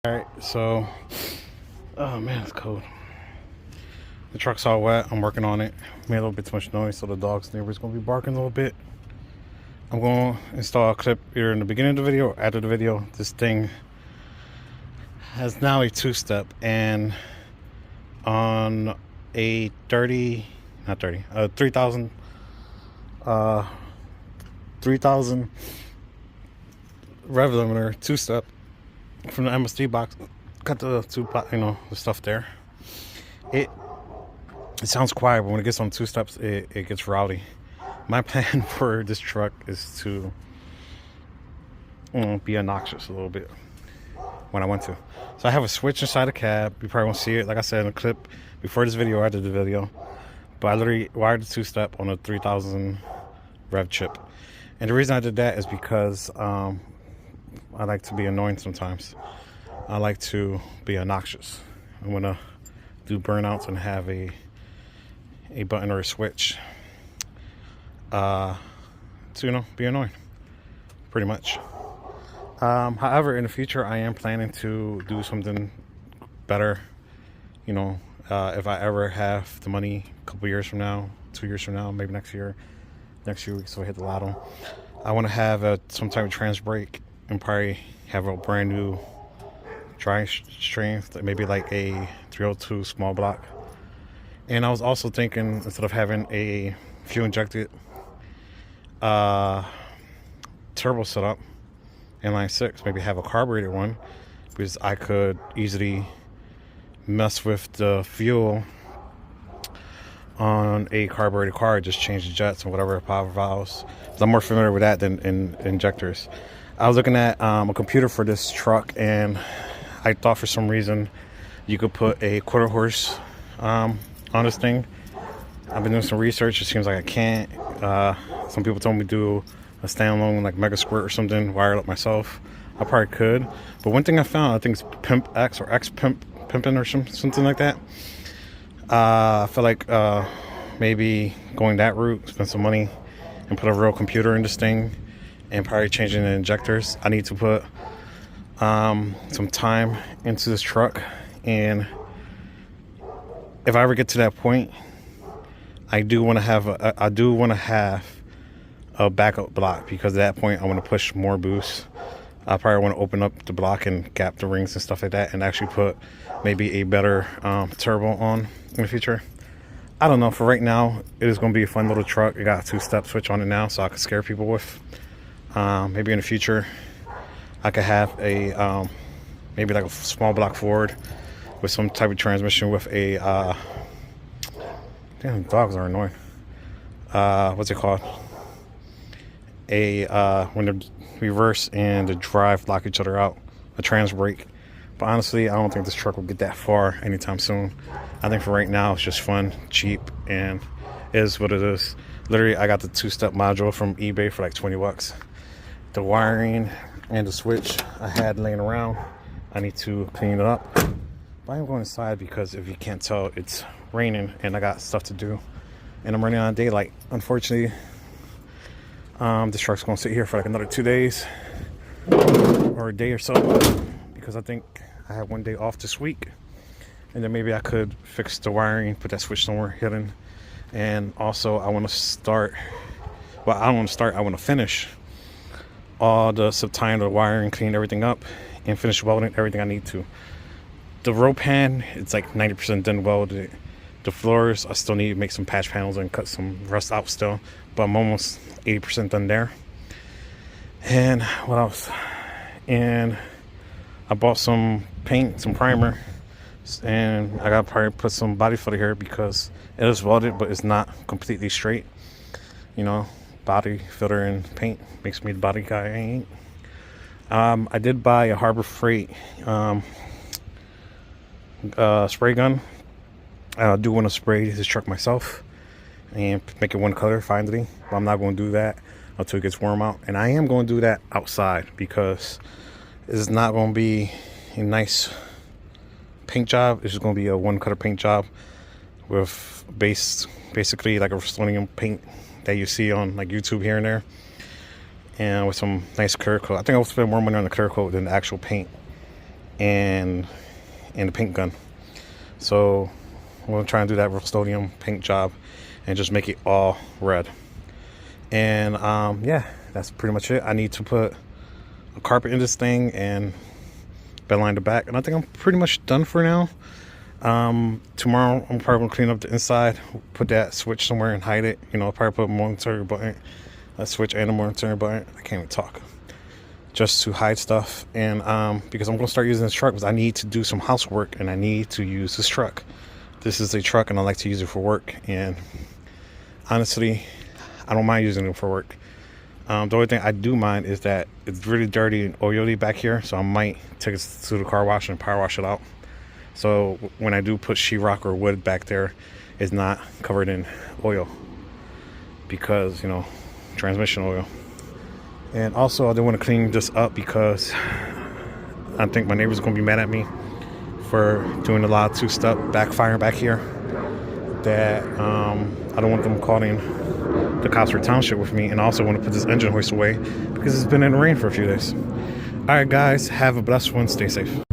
Alright, so, oh man, it's cold. The truck's all wet. I'm working on it. Made a little bit too much noise, so the dog's neighbor's gonna be barking a little bit. I'm gonna install a clip either in the beginning of the video or after the video. This thing has now a two-step, and on a 30,000 rev limiter two-step from the MSD box. Got the the stuff there. It sounds quiet, but when it gets on two steps, it gets rowdy. My plan for this truck is to be obnoxious a little bit when I want to. So I have a switch inside the cab. You probably won't see it, like I said in the clip before this video or after the video. But I literally wired the two-step on a 3000 rev chip. And the reason I did that is because I like to be annoying sometimes. I like to be obnoxious. I'm gonna do burnouts and have a button or a switch to be annoying, pretty much. However, in the future, I am planning to do something better. If I ever have the money, a couple years from now, 2 years from now, maybe next few weeks, so I hit the lotto. I want to have some type of trans brake and probably have a brand new drive strength, maybe like a 302 small block. And I was also thinking, instead of having a fuel injected turbo setup inline 6, maybe have a carbureted one, because I could easily mess with the fuel on a carbureted car, just change the jets and whatever power valves. So I'm more familiar with that than in injectors. I was looking at a computer for this truck, and I thought for some reason you could put a quarter horse on this thing. I've been doing some research. It seems like I can't. Some people told me to do a standalone like Mega Squirt or something, wire it up myself. I probably could. But one thing I found, I think it's Pimp X or X Pimpin' or something like that. I feel like maybe going that route, spend some money and put a real computer in this thing, and probably changing the injectors. I need to put some time into this truck, and if I ever get to that point, I do want to have a backup block, because at that point I want to push more boost. I probably want to open up the block and gap the rings and stuff like that, and actually put maybe a better turbo on in the future. I don't know. For right now, it is going to be a fun little truck. It got a two-step switch on it now, so I could scare people with. Maybe in the future, I could have a maybe like a small block Ford with some type of transmission with a damn, dogs are annoying. What's it called? When the reverse and the drive lock each other out, a trans brake. But honestly, I don't think this truck will get that far anytime soon. I think for right now, it's just fun, cheap, and it is what it is. Literally, I got the two-step module from eBay for like 20 bucks. The wiring and the switch I had laying around, I need to clean it up. But I'm going inside because, if you can't tell, it's raining and I got stuff to do. And I'm running on daylight. Unfortunately, this truck's going to sit here for like another 2 days or a day or so, because I think I have 1 day off this week. And then maybe I could fix the wiring, put that switch somewhere hidden. And also, I want to start, well, I don't want to start, I want to finish all the subtying, the wiring, clean everything up, and finish welding everything I need to. The row pan, it's like 90% done welded. The floors, I still need to make some patch panels and cut some rust out still, but I'm almost 80% done there. And what else? And I bought some paint, some primer, and I gotta probably put some body filler here because it is welded, but it's not completely straight. Body filler and paint makes me the body guy I ain't. I did buy a Harbor Freight spray gun. I do want to spray this truck myself and make it one color finally, but I'm not going to do that until it gets warm out. And I am going to do that outside, because it's not going to be a nice paint job. It's just going to be a one color paint job with basically like a Rust-Oleum paint that you see on like YouTube here and there. and with some nice clear coat. I think I'll spend more money on the clear coat than the actual paint. and the paint gun. So I'm gonna try and do that Rust-Oleum paint job and just make it all red. And yeah, that's pretty much it. I need to put a carpet in this thing and bed line the back, and I think I'm pretty much done for now. Tomorrow I'm probably gonna clean up the inside, put that switch somewhere and hide it. You know, probably put a monitoring button, a switch and a monitoring button. I can't even talk. Just to hide stuff. And because I'm gonna start using this truck because I need to do some housework and I need to use this truck. This is a truck and I like to use it for work, and honestly I don't mind using it for work. The only thing I do mind is that it's really dirty and oily back here, so I might take it to the car wash and power wash it out. So when I do put sheetrock or wood back there, it's not covered in oil because, you know, transmission oil. And also I do want to clean this up because I think my neighbor's gonna be mad at me for doing a lot of two-step backfiring back here. That I don't want them calling the cops for township with me, and I also want to put this engine hoist away because it's been in the rain for a few days. All right, guys, have a blessed one. Stay safe.